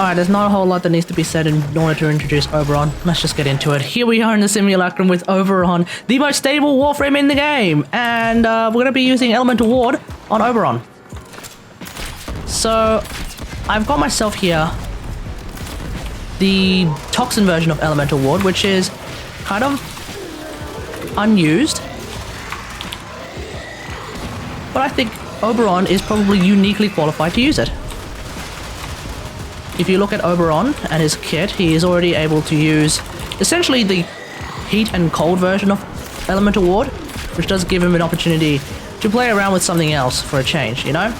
Alright, there's not a whole lot that needs to be said in order to introduce Oberon. Let's just get into it. Here we are in the simulacrum with Oberon, the most stable warframe in the game. And we're going to be using Elemental Ward on Oberon. So, I've got myself here the Toxin version of Elemental Ward, which is kind of unused. But I think Oberon is probably uniquely qualified to use it. If you look at Oberon and his kit, he is already able to use essentially the heat and cold version of Elemental Ward, which does give him an opportunity to play around with something else for a change, you know?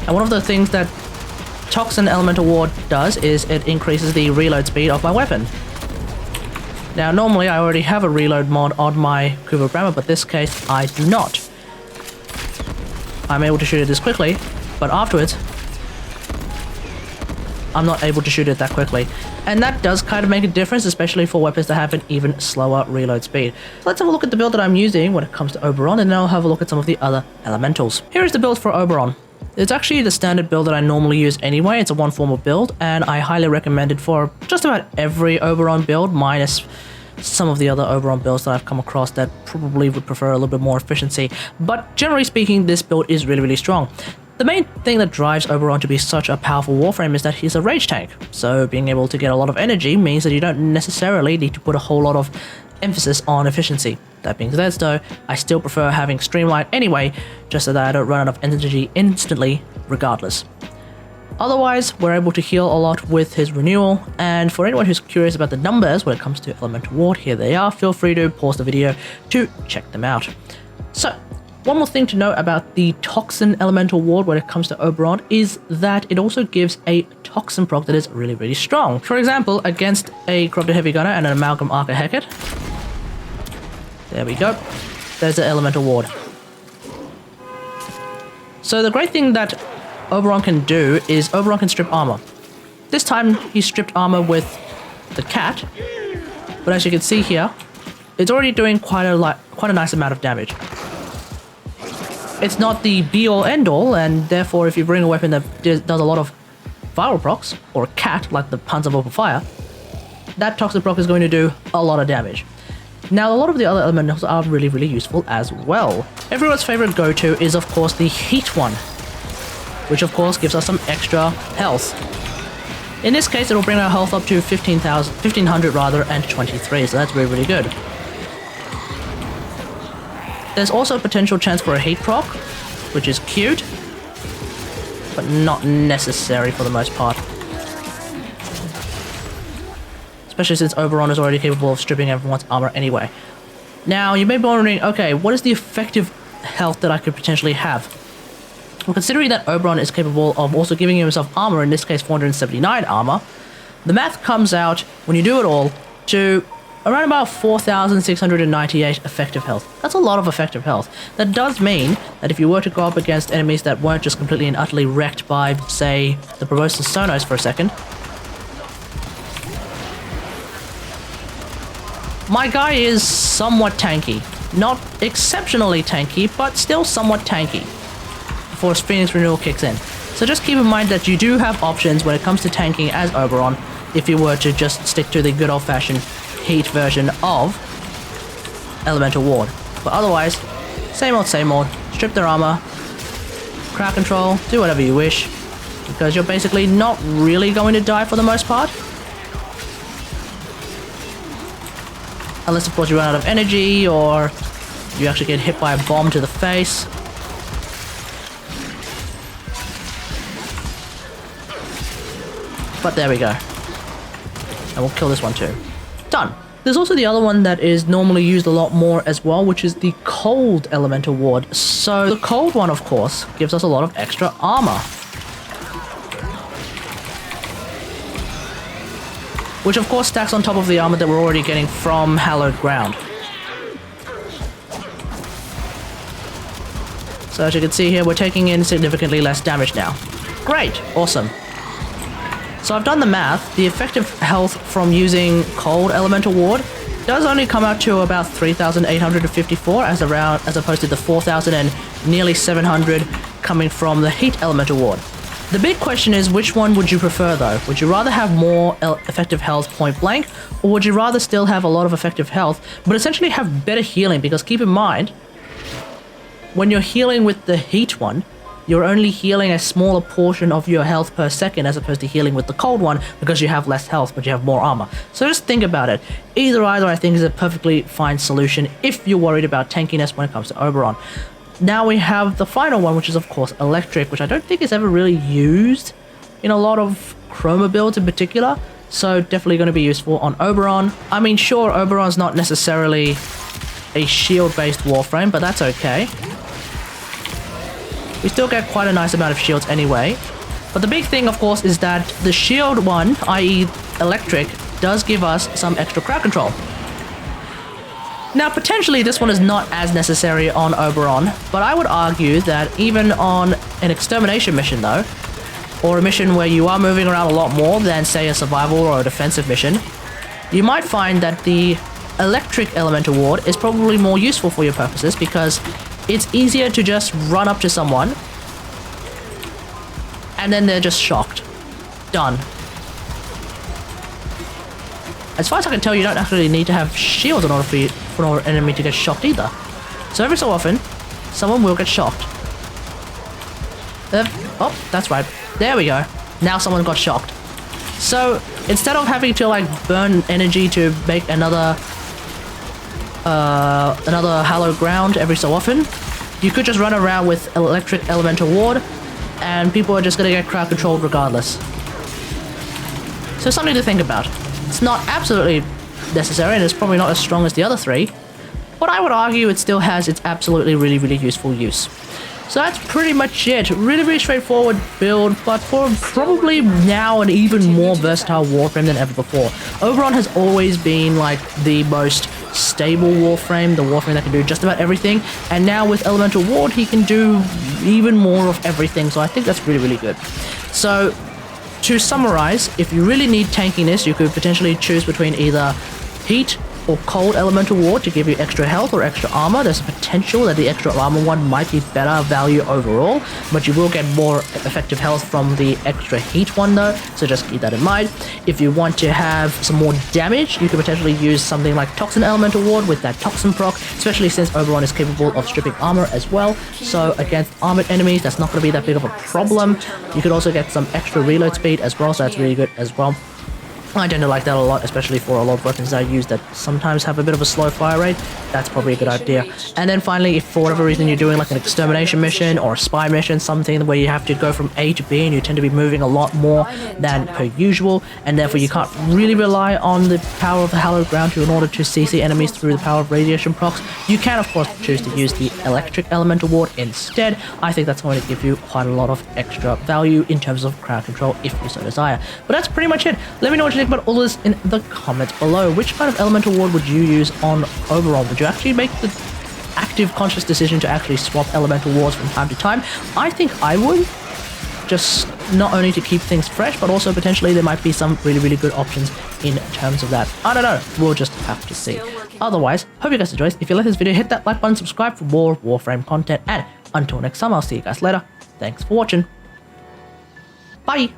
And one of the things that Toxin Elemental Ward does is it increases the reload speed of my weapon. Now, normally I already have a reload mod on my Kuva Brammer, but this case I do not. I'm able to shoot it this quickly, but afterwards I'm not able to shoot it that quickly. And that does kind of make a difference, especially for weapons that have an even slower reload speed. So let's have a look at the build that I'm using when it comes to Oberon, and then I'll have a look at some of the other elementals. Here is the build for Oberon. It's actually the standard build that I normally use anyway. It's a one form of build, and I highly recommend it for just about every Oberon build, minus some of the other Oberon builds that I've come across that probably would prefer a little bit more efficiency. But generally speaking, this build is really, really strong. The main thing that drives Oberon to be such a powerful warframe is that he's a rage tank. So being able to get a lot of energy means that you don't necessarily need to put a whole lot of emphasis on efficiency. That being said though, I still prefer having Streamline anyway, just so that I don't run out of energy instantly regardless. Otherwise, we're able to heal a lot with his renewal, and for anyone who's curious about the numbers when it comes to Elemental Ward, here they are. Feel free to pause the video to check them out. So, one more thing to note about the Toxin Elemental Ward when it comes to Oberon is that it also gives a Toxin proc that is really, really strong. For example, against a Corrupted Heavy Gunner and an Amalgam Archer Hecate. There we go. There's the Elemental Ward. So the great thing that Oberon can do is Oberon can strip armor. This time he stripped armor with the cat, but as you can see here, it's already doing quite a nice amount of damage. It's not the be-all end-all, and therefore if you bring a weapon that does a lot of viral procs, or a cat like the Panzer of Open Fire, that Toxic proc is going to do a lot of damage. Now, a lot of the other elementals are really, really useful as well. Everyone's favorite go-to is of course the heat one, which of course gives us some extra health. In this case, it'll bring our health up to 1500 rather, and 23, so that's really, really good. There's also a potential chance for a heat proc, which is cute, but not necessary for the most part. Especially since Oberon is already capable of stripping everyone's armor anyway. Now, you may be wondering, okay, what is the effective health that I could potentially have? Well, considering that Oberon is capable of also giving himself armor, in this case 479 armor, the math comes out, when you do it all, to around about 4,698 effective health. That's a lot of effective health. That does mean that if you were to go up against enemies that weren't just completely and utterly wrecked by, say, the Proboscis Sonos for a second, my guy is somewhat tanky. Not exceptionally tanky, but still somewhat tanky before Phoenix Renewal kicks in. So just keep in mind that you do have options when it comes to tanking as Oberon if you were to just stick to the good old-fashioned heat version of Elemental Ward. But otherwise, same old, strip their armor, crowd control, do whatever you wish, because you're basically not really going to die for the most part. Unless of course you run out of energy, or you actually get hit by a bomb to the face. But there we go. And we'll kill this one too. Done. There's also the other one that is normally used a lot more as well, which is the Cold Elemental Ward. So the Cold one, of course, gives us a lot of extra armor, which of course stacks on top of the armor that we're already getting from Hallowed Ground. So as you can see here, we're taking in significantly less damage now. Great, awesome. So I've done the math. The effective health from using Cold Elemental Ward does only come out to about 3,854 as opposed to the 4,000 and nearly 700 coming from the Heat Elemental Ward. The big question is, which one would you prefer though? Would you rather have more effective health point blank, or would you rather still have a lot of effective health, but essentially have better healing? Because keep in mind, when you're healing with the heat one, you're only healing a smaller portion of your health per second as opposed to healing with the cold one because you have less health but you have more armor. So just think about it. Either I think is a perfectly fine solution if you're worried about tankiness when it comes to Oberon. Now we have the final one, which is of course electric, which I don't think is ever really used in a lot of chroma builds in particular. So definitely going to be useful on Oberon. I mean, sure, Oberon's not necessarily a shield-based Warframe, but that's okay. We still get quite a nice amount of shields anyway. But the big thing, of course, is that the shield one, i.e. electric, does give us some extra crowd control. Now, potentially this one is not as necessary on Oberon, but I would argue that even on an extermination mission though, or a mission where you are moving around a lot more than, say, a survival or a defensive mission, you might find that the electric elemental ward is probably more useful for your purposes because it's easier to just run up to someone and then they're just shocked. Done. As far as I can tell, you don't actually need to have shields in order for an enemy to get shocked either. So every so often, someone will get shocked. Oh, that's right. There we go. Now someone got shocked. So instead of having to like burn energy to make another hallowed ground every so often, you could just run around with electric elemental ward, and people are just gonna get crowd controlled regardless. So something to think about. It's not absolutely necessary, and it's probably not as strong as the other three, but I would argue it still has its absolutely really useful use. So that's pretty much it. Really straightforward build, but for probably now an even more versatile Warframe than ever before. Oberon has always been like the most stable Warframe, the Warframe that can do just about everything, and now with Elemental Ward he can do even more of everything, so I think that's really good. So to summarize, if you really need tankiness, you could potentially choose between either heat or cold elemental ward to give you extra health or extra armor. There's a potential that the extra armor one might be better value overall, but you will get more effective health from the extra heat one though, so just keep that in mind. If you want to have some more damage, you could potentially use something like Toxin elemental ward with that Toxin proc, especially since Oberon is capable of stripping armor as well, so against armored enemies that's not going to be that big of a problem. You could also get some extra reload speed as well, so that's really good as well. I tend to like that a lot, especially for a lot of weapons that I use that sometimes have a bit of a slow fire rate. That's probably a good idea. And then finally, if for whatever reason you're doing like an extermination mission or a spy mission, something where you have to go from A to B and you tend to be moving a lot more than per usual, and therefore you can't really rely on the power of the hallowed ground in order to CC enemies through the power of radiation procs, you can of course choose to use the electric elemental ward instead. I think that's going to give you quite a lot of extra value in terms of crowd control if you so desire. But that's pretty much it. Let me know what you think about all this in the comments below. Which kind of elemental ward would you use on Oberon? Would you actually make the active conscious decision to actually swap elemental wards from time to time? I think I would, just not only to keep things fresh, but also potentially there might be some really good options in terms of that. I don't know, we'll just have to see. Otherwise, hope you guys enjoyed. If you like this video, hit that like button, subscribe for more Warframe content, and until next time, I'll see you guys later. Thanks for watching. Bye!